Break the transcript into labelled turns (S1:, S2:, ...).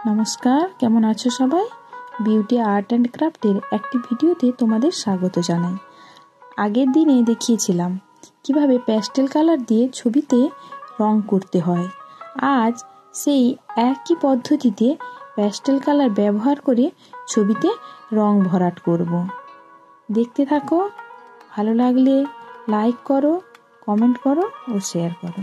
S1: নমস্কার, কেমন আছো সবাই? বিউটি আর্ট অ্যান্ড ক্রাফটের একটি ভিডিওতে তোমাদের স্বাগত জানাই। আগের দিনে দেখিয়েছিলাম কিভাবে প্যাস্টেল কালার দিয়ে ছবিতে রং করতে হয়। আজ সেই একই পদ্ধতিতে প্যাস্টেল কালার ব্যবহার করে ছবিতে রং ভরাট করব। দেখতে থাকো, ভালো লাগলে লাইক করো, কমেন্ট করো ও শেয়ার করো।